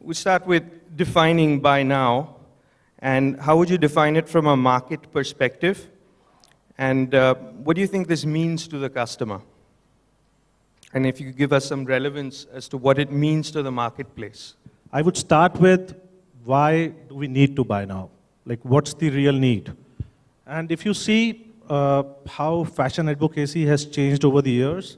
we start with defining buy now, and how would you define it from a market perspective? And what do you think this means to the customer? And if you could give us some relevance as to what it means to the marketplace. I would start with why do we need to buy now? Like, what's the real need? And if you see how fashion advocacy has changed over the years,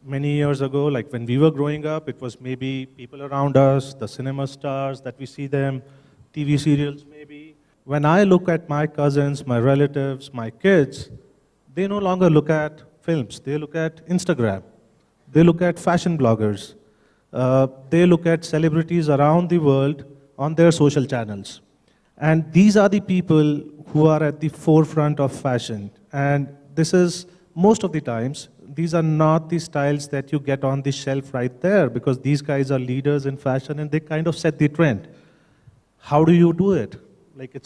many years ago, like when we were growing up, it was maybe people around us, the cinema stars that we see them, TV serials maybe. When I look at my cousins, my relatives, my kids, they no longer look at films. They look at Instagram. They look at fashion bloggers. They look at celebrities around the world on their social channels. And these are the people who are at the forefront of fashion. And this is, most of the times, these are not the styles that you get on the shelf right there, because these guys are leaders in fashion and they kind of set the trend. How do you do it? Like,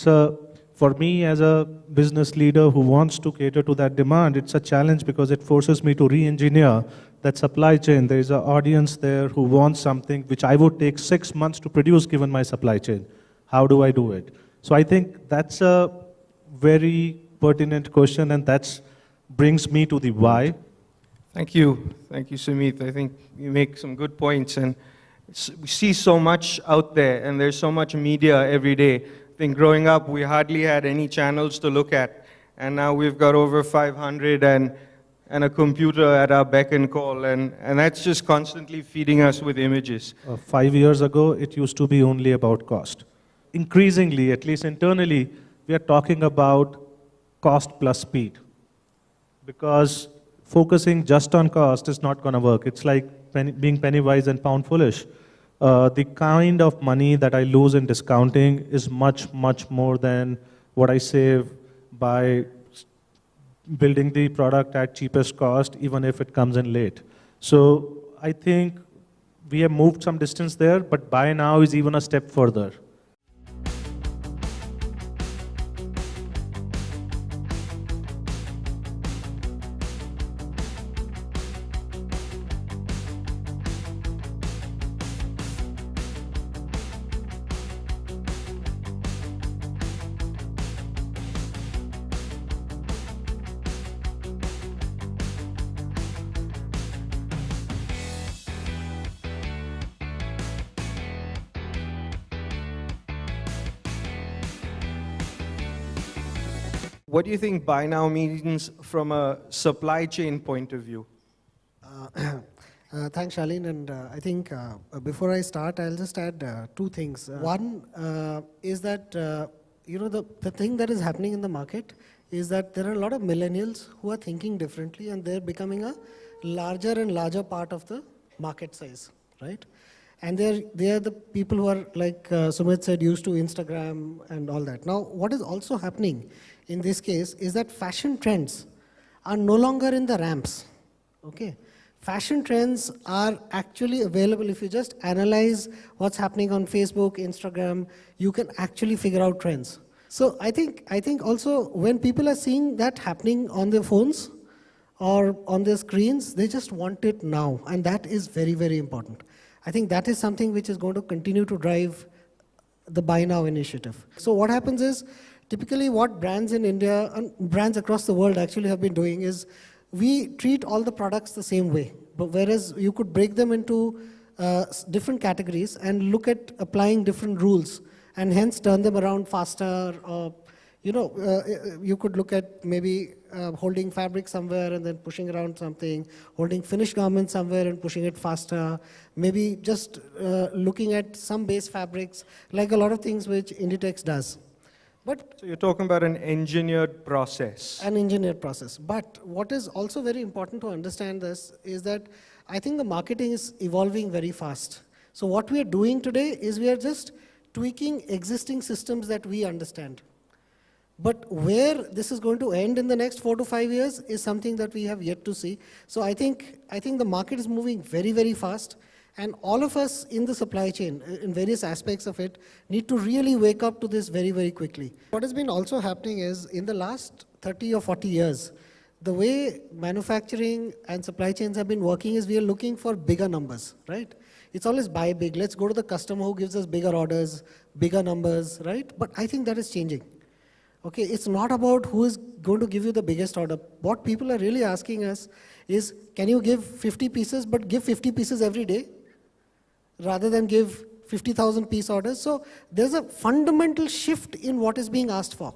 for me as a business leader who wants to cater to that demand, it's a challenge because it forces me to re-engineer that supply chain. There is an audience there who wants something which I would take 6 months to produce given my supply chain. How do I do it? So I think that's a very pertinent question, and that brings me to the why. Thank you. Thank you, Sumit. I think you make some good points. And we see so much out there, and there's so much media every day. I think growing up, we hardly had any channels to look at. And now we've got over 500 and a computer at our beck and call. And that's just constantly feeding us with images. 5 years ago, it used to be only about cost. Increasingly, at least internally, we are talking about cost plus speed. Because focusing just on cost is not going to work. It's like being penny wise and pound foolish. The kind of money that I lose in discounting is much, much more than what I save by building the product at cheapest cost, even if it comes in late. So I think we have moved some distance there, but buy now is even a step further. What do you think buy now means from a supply chain point of view? Thanks, Shaleen. And I think before I start, I'll just add two things. One is that, the thing that is happening in the market is that there are a lot of millennials who are thinking differently, and they're becoming a larger and larger part of the market size, right? And they are the people who are, like Sumit said, used to Instagram and all that. Now, what is also happening in this case is that fashion trends are no longer in the ramps, okay? Fashion trends are actually available. If you just analyze what's happening on Facebook, Instagram, you can actually figure out trends. So I think also when people are seeing that happening on their phones or on their screens, they just want it now, and that is very, very important. I think that is something which is going to continue to drive the Buy Now initiative. So what happens is, typically what brands in India and brands across the world actually have been doing is, we treat all the products the same way, but whereas you could break them into different categories and look at applying different rules and hence turn them around faster, or you could look at maybe holding fabric somewhere and then pushing around something, holding finished garments somewhere and pushing it faster, maybe just looking at some base fabrics, like a lot of things which Inditex does. But so you're talking about an engineered process. An engineered process. But what is also very important to understand this is that I think the marketing is evolving very fast. So what we are doing today is we are just tweaking existing systems that we understand. But where this is going to end in the next 4 to 5 years is something that we have yet to see. So I think the market is moving very, very fast. And all of us in the supply chain, in various aspects of it, need to really wake up to this very, very quickly. What has been also happening is, in the last 30 or 40 years, the way manufacturing and supply chains have been working is we are looking for bigger numbers, right? It's always buy big. Let's go to the customer who gives us bigger orders, bigger numbers, right? But I think that is changing. Okay, it's not about who is going to give you the biggest order. What people are really asking us is, can you give 50 pieces, but give 50 pieces every day, rather than give 50,000 piece orders? So there's a fundamental shift in what is being asked for.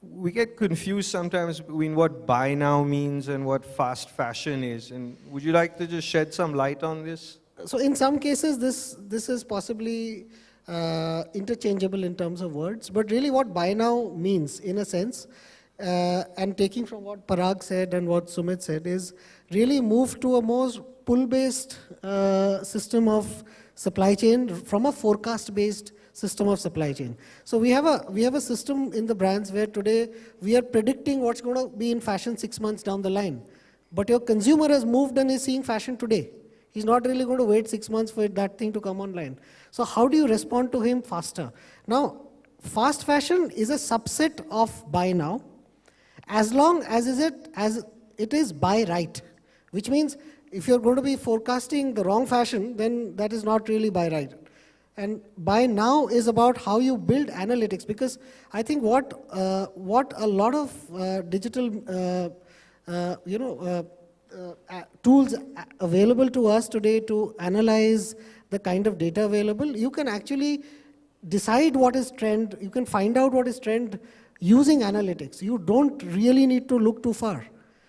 We get confused sometimes between what buy now means and what fast fashion is. And would you like to just shed some light on this? So in some cases, this is possibly interchangeable in terms of words, but really what buy now means, in a sense, and taking from what Parag said and what Sumit said, is really move to a more pull-based system of supply chain from a forecast-based system of supply chain. So we have a system in the brands where today we are predicting what's going to be in fashion 6 months down the line. But your consumer has moved and is seeing fashion today. He's not really going to wait 6 months for that thing to come online. So how do you respond to him faster? Now, fast fashion is a subset of buy now, as long as it is buy right, which means if you're going to be forecasting the wrong fashion, then that is not really buy right. And buy now is about how you build analytics, because I think what a lot of digital tools available to us today to analyze the kind of data available, you can actually decide what is trend, you can find out what is trend using analytics. You don't really need to look too far.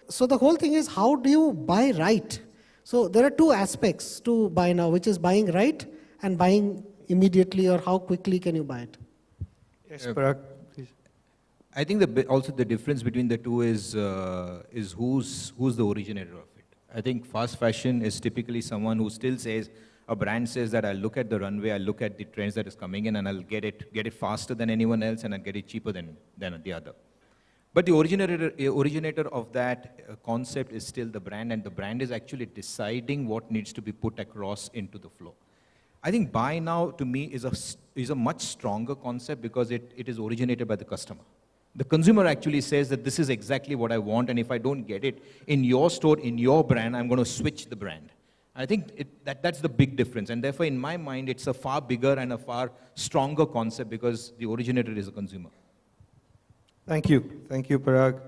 So the whole thing is, how do you buy right? So there are two aspects to buy now, which is buying right and buying immediately, or how quickly can you buy it? Yes, Parag, please. I think also the difference between the two is who's the originator of it. I think fast fashion is typically someone who still says, a brand says that I'll look at the runway, I'll look at the trends that is coming in, and I'll get it faster than anyone else, and I'll get it cheaper than the other. But the originator of that concept is still the brand, and the brand is actually deciding what needs to be put across into the flow. I think buy now, to me, is a much stronger concept because it is originated by the customer. The consumer actually says that this is exactly what I want, and if I don't get it in your store, in your brand, I'm going to switch the brand. I think that's the big difference, and therefore, in my mind, it's a far bigger and a far stronger concept because the originator is a consumer. Thank you, Parag.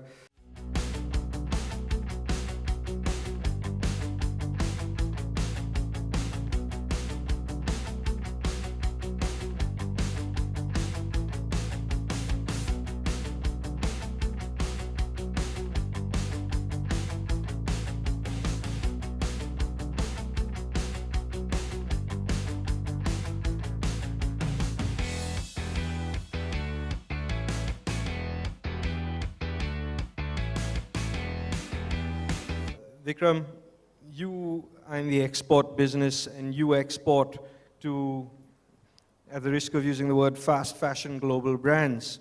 Vikram, you are in the export business and you export to, at the risk of using the word, fast fashion global brands.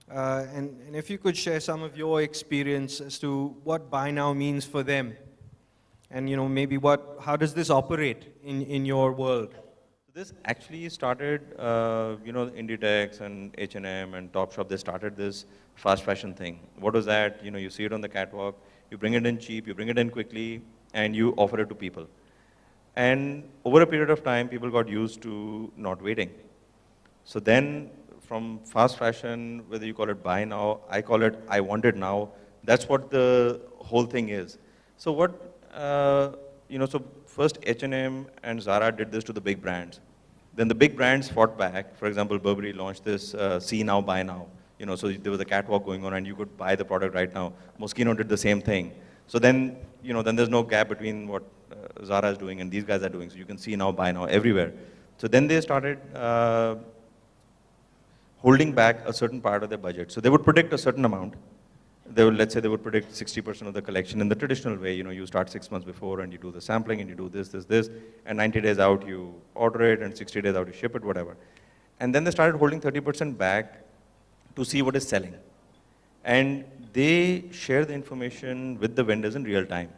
And if you could share some of your experience as to what buy now means for them, and maybe how does this operate in your world? This actually started, Inditex and H&M and Topshop, they started this fast fashion thing. What was that? You see it on the catwalk, you bring it in cheap, you bring it in quickly, and you offer it to people. And over a period of time, people got used to not waiting. So then, from fast fashion, whether you call it buy now, I call it I want it now, that's what the whole thing is. So so first H&M and Zara did this to the big brands. Then the big brands fought back. For example, Burberry launched this see now, buy now. So there was a catwalk going on and you could buy the product right now. Moschino did the same thing. So then, then there's no gap between what Zara is doing and these guys are doing. So you can see now, buy now everywhere. So then they started holding back a certain part of their budget. So they would predict a certain amount. Let's say they would predict 60% of the collection in the traditional way. You start 6 months before and you do the sampling and you do this, and 90 days out you order it and 60 days out you ship it, whatever. And then they started holding 30% back to see what is selling. And they share the information with the vendors in real time.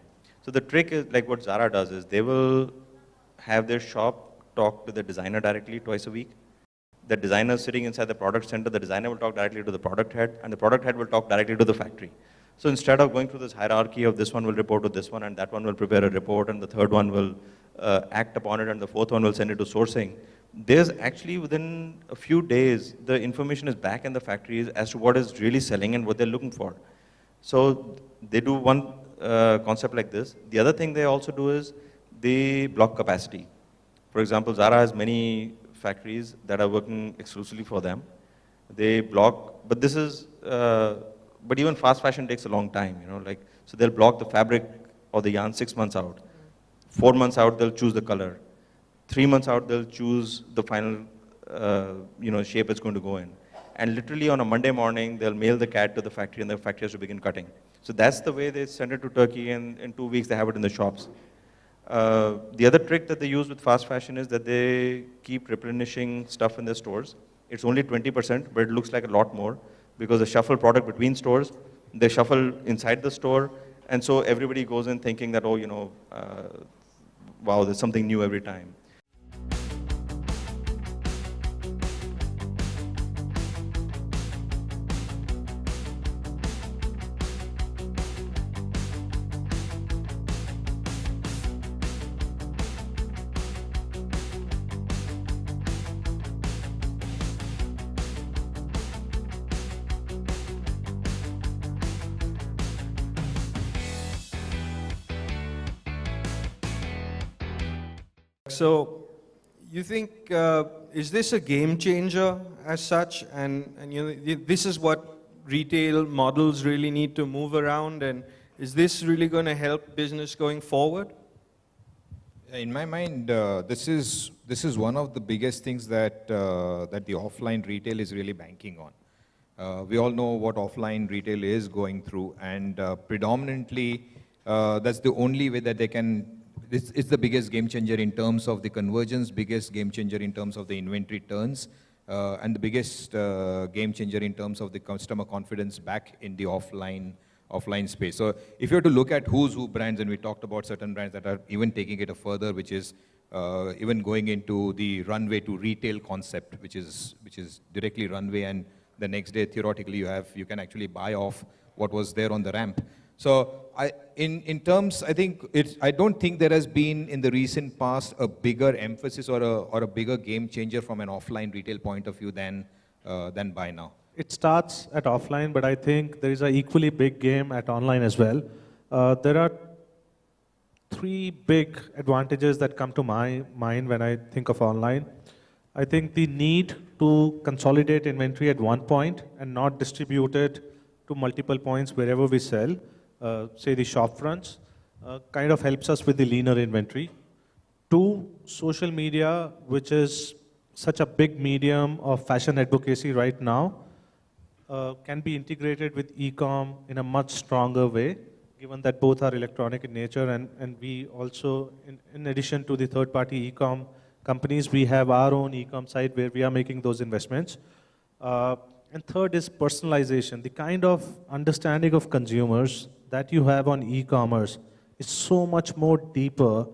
So the trick is, like what Zara does is, they will have their shop talk to the designer directly twice a week. The designer sitting inside the product center, the designer will talk directly to the product head, and the product head will talk directly to the factory. So instead of going through this hierarchy of this one will report to this one, and that one will prepare a report, and the third one will act upon it, and the fourth one will send it to sourcing, there's actually within a few days, the information is back in the factories as to what is really selling and what they're looking for. So they do one concept like this. The other thing they also do is they block capacity. For example, Zara has many factories that are working exclusively for them. They block, but this is, but even fast fashion takes a long time, so they'll block the fabric or the yarn 6 months out. 4 months out, they'll choose the color. 3 months out, they'll choose the final, shape it's going to go in. And literally on a Monday morning, they'll mail the CAD to the factory and the factory has to begin cutting. So that's the way they send it to Turkey, and in 2 weeks they have it in the shops. The other trick that they use with fast fashion is that they keep replenishing stuff in their stores. It's only 20%, but it looks like a lot more because they shuffle product between stores, they shuffle inside the store, and so everybody goes in thinking that, wow, there's something new every time. So you think, is this a game changer as such? And this is what retail models really need to move around, and is this really going to help business going forward? In my mind, this is one of the biggest things that that the offline retail is really banking on. We all know what offline retail is going through, and predominantly that's the only way that they can. It's the biggest game changer in terms of the convergence, biggest game changer in terms of the inventory turns, and the biggest game changer in terms of the customer confidence back in the offline space. So if you were to look at who's who brands, and we talked about certain brands that are even taking it a further, which is even going into the runway to retail concept, which is directly runway, and the next day theoretically you can actually buy off what was there on the ramp. So in terms, I don't think there has been in the recent past a bigger emphasis or a bigger game changer from an offline retail point of view than buy now. It starts at offline, but I think there is an equally big game at online as well. There are 3 big advantages that come to my mind when I think of online. I think the need to consolidate inventory at one point and not distribute it to multiple points wherever we sell. Say the shop fronts, kind of helps us with the leaner inventory. 2, social media, which is such a big medium of fashion advocacy right now, can be integrated with e-com in a much stronger way, given that both are electronic in nature, and we also, in addition to the third-party e-com companies, we have our own e-com site where we are making those investments. And third is personalization. The kind of understanding of consumers that you have on e-commerce is so much more deeper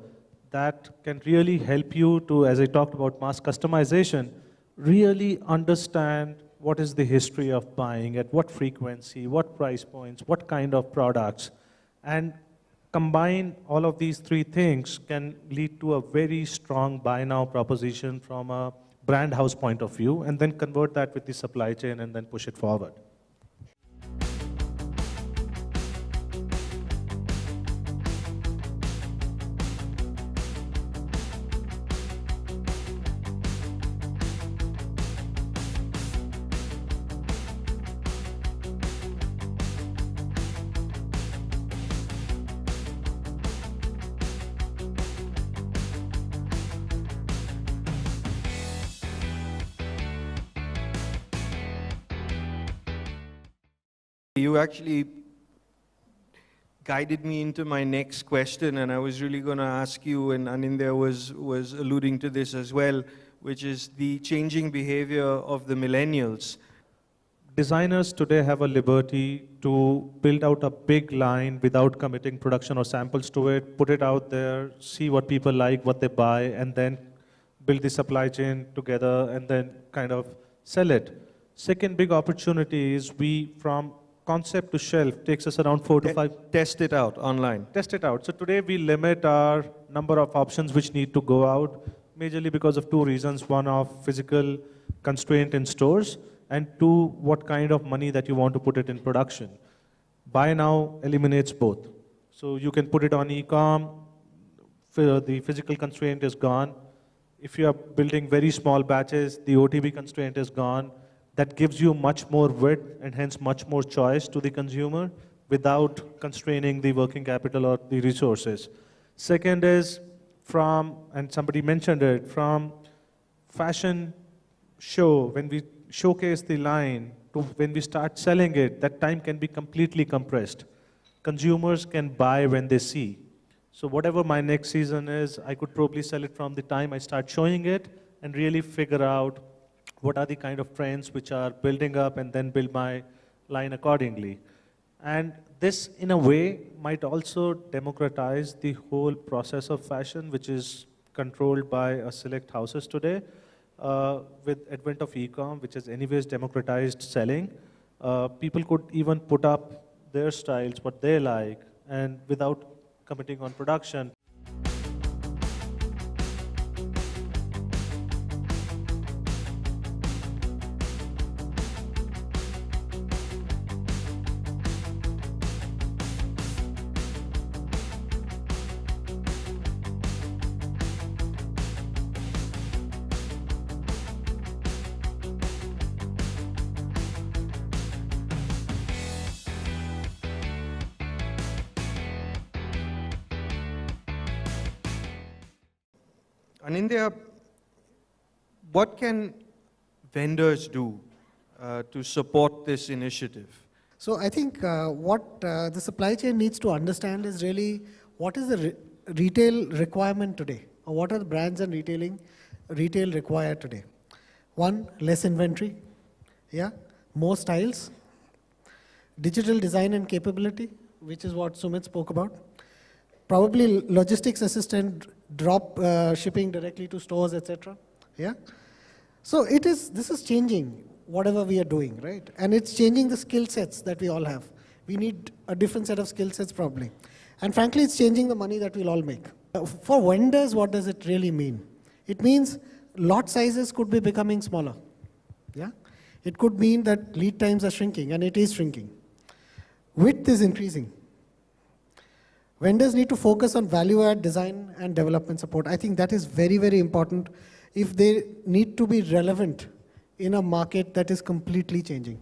that can really help you to, as I talked about mass customization, really understand what is the history of buying, at what frequency, what price points, what kind of products, and combine all of these 3 things can lead to a very strong buy now proposition from a brand house point of view, and then convert that with the supply chain and then push it forward. You actually guided me into my next question, and I was really going to ask you, and Anindya was alluding to this as well, which is the changing behavior of the millennials. Designers today have a liberty to build out a big line without committing production or samples to it, put it out there, see what people like, what they buy, and then build the supply chain together and then kind of sell it. Second big opportunity is from concept to shelf takes us around 4 to 5. Test it out online. Test it out. So today we limit our number of options which need to go out, majorly because of two reasons. One, of physical constraint in stores, and two, what kind of money that you want to put it in production. Buy now eliminates both. So you can put it on e-com, the physical constraint is gone. If you are building very small batches, the OTB constraint is gone. That gives you much more width and hence much more choice to the consumer without constraining the working capital or the resources. Second is and somebody mentioned it, from fashion show, when we showcase the line to when we start selling it, that time can be completely compressed. Consumers can buy when they see. So whatever my next season is, I could probably sell it from the time I start showing it and really figure out what are the kind of trends which are building up and then build my line accordingly. And this, in a way, might also democratize the whole process of fashion, which is controlled by a select houses today. With advent of e-com, which has anyways democratized selling, people could even put up their styles, what they like, and without committing on production. Anindya, what can vendors do to support this initiative? So I think what the supply chain needs to understand is really what is the retail requirement today, or what are the brands and retail require today. One, less inventory, yeah, more styles, digital design and capability, which is what Sumit spoke about. Probably logistics assistant, drop shipping directly to stores, etc. Yeah. So this is changing whatever we are doing, right? And it's changing the skill sets that we all have. We need a different set of skill sets probably. And frankly, it's changing the money that we'll all make. For vendors, what does it really mean? It means lot sizes could be becoming smaller. Yeah. It could mean that lead times are shrinking, and it is shrinking. Width is increasing. Vendors need to focus on value-add design and development support. I think that is very, very important if they need to be relevant in a market that is completely changing.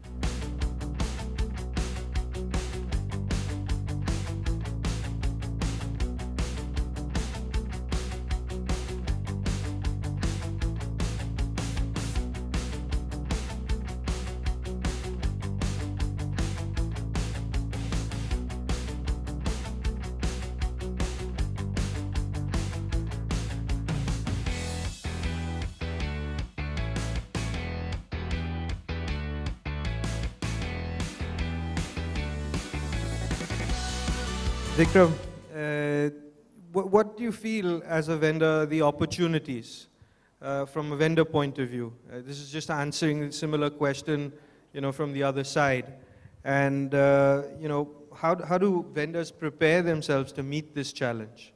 Vikram, what do you feel as a vendor, the opportunities from a vendor point of view? This is just answering a similar question, from the other side. And, how do vendors prepare themselves to meet this challenge?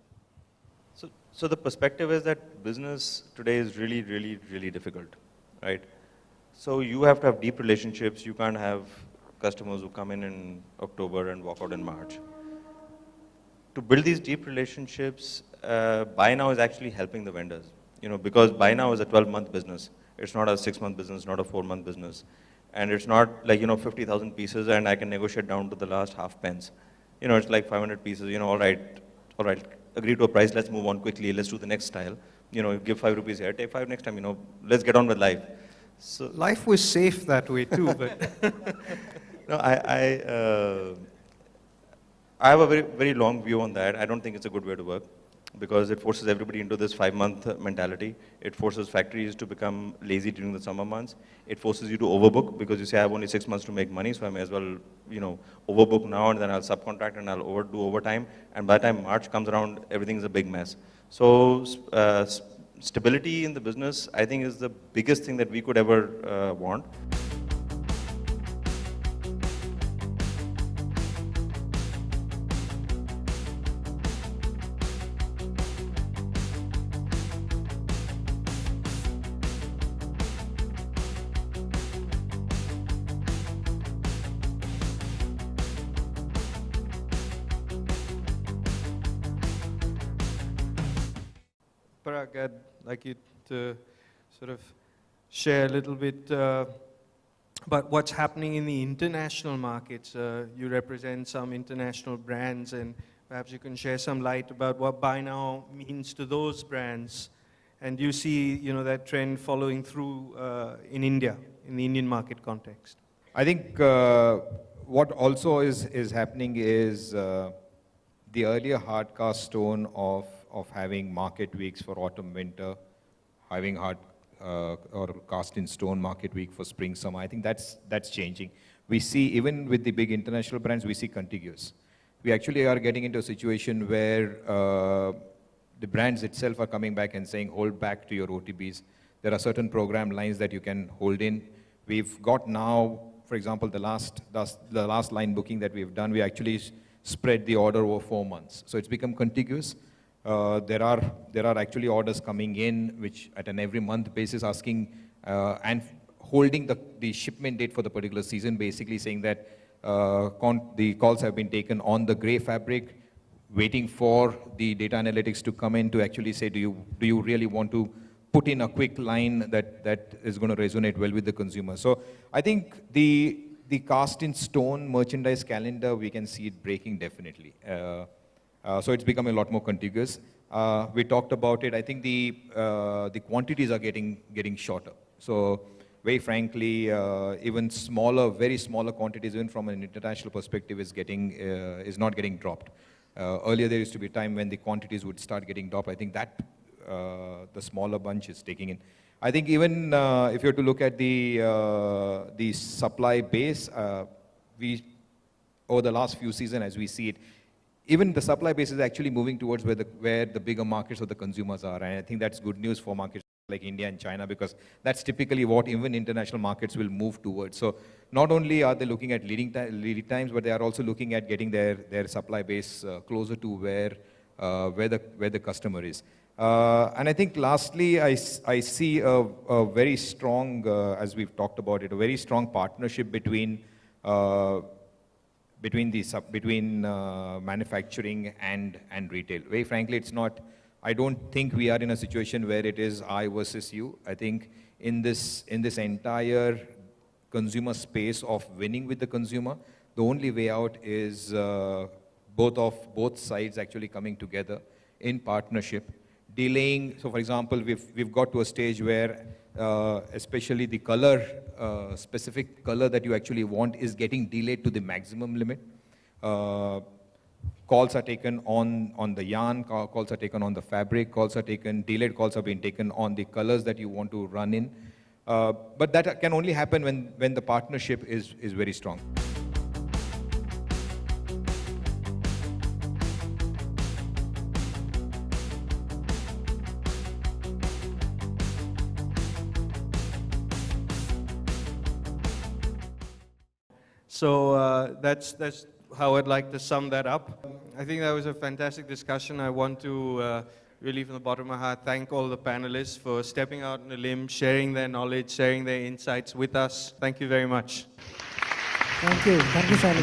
So the perspective is that business today is really, really, really difficult, right? So you have to have deep relationships. You can't have customers who come in October and walk out in March. To build these deep relationships, buy now is actually helping the vendors, because buy now is a 12-month business. It's not a 6-month business, not a 4-month business. And it's not like, 50,000 pieces and I can negotiate down to the last half pence. It's like 500 pieces, all right, agree to a price, let's move on quickly, let's do the next style. Give 5 rupees here, take 5 next time, let's get on with life. So life was safe that way too, but... No, I have a very, very long view on that. I don't think it's a good way to work because it forces everybody into this 5-month mentality. It forces factories to become lazy during the summer months. It forces you to overbook because you say, I have only 6 months to make money, so I may as well, overbook now and then I'll subcontract and I'll do overtime. And by the time March comes around, everything is a big mess. So stability in the business, I think, is the biggest thing that we could ever want. Parag, I'd like you to sort of share a little bit about what's happening in the international markets. You represent some international brands, and perhaps you can share some light about what Buy Now means to those brands. And do you see, that trend following through in India, in the Indian market context? I think what also is happening is the earlier hard cast stone of having market weeks for autumn, winter, having hard or cast in stone market week for spring, summer. I think that's changing. We see, even with the big international brands, we see contiguous. We actually are getting into a situation where the brands itself are coming back and saying, hold back to your OTBs. There are certain program lines that you can hold in. We've got now, for example, the last line booking that we've done, we actually spread the order over 4 months. So it's become contiguous. There are actually orders coming in, which at an every month basis asking and holding the shipment date for the particular season, basically saying that the calls have been taken on the gray fabric, waiting for the data analytics to come in to actually say, do you really want to put in a quick line that is going to resonate well with the consumer? So I think the cast in stone merchandise calendar, we can see it breaking definitely. So it's becoming a lot more contiguous. We talked about it. I think the quantities are getting shorter. So very frankly, even very smaller quantities, even from an international perspective, is not getting dropped. Earlier there used to be a time when the quantities would start getting dropped. I think that the smaller bunch is taking in. I think even if you were to look at the supply base, over the last few seasons, as we see it, even the supply base is actually moving towards where the bigger markets of the consumers are. And I think that's good news for markets like India and China, because that's typically what even international markets will move towards. So not only are they looking at lead times, but they are also looking at getting their supply base closer to where the customer is. And I think lastly, I see a very strong, as we've talked about it, a very strong partnership between manufacturing and retail. Very frankly, I don't think we are in a situation where it is I versus you. I think in this entire consumer space of winning with the consumer, the only way out is both sides actually coming together in partnership, delaying. So for example, we've got to a stage where especially the specific color that you actually want is getting delayed to the maximum limit. Calls are taken on the yarn, calls are taken on the fabric, delayed calls are being taken on the colors that you want to run in. But that can only happen when the partnership is very strong. So that's how I'd like to sum that up. I think that was a fantastic discussion. I want to really, from the bottom of my heart, thank all the panelists for stepping out on a limb, sharing their knowledge, sharing their insights with us. Thank you very much. Thank you. Thank you, Sally.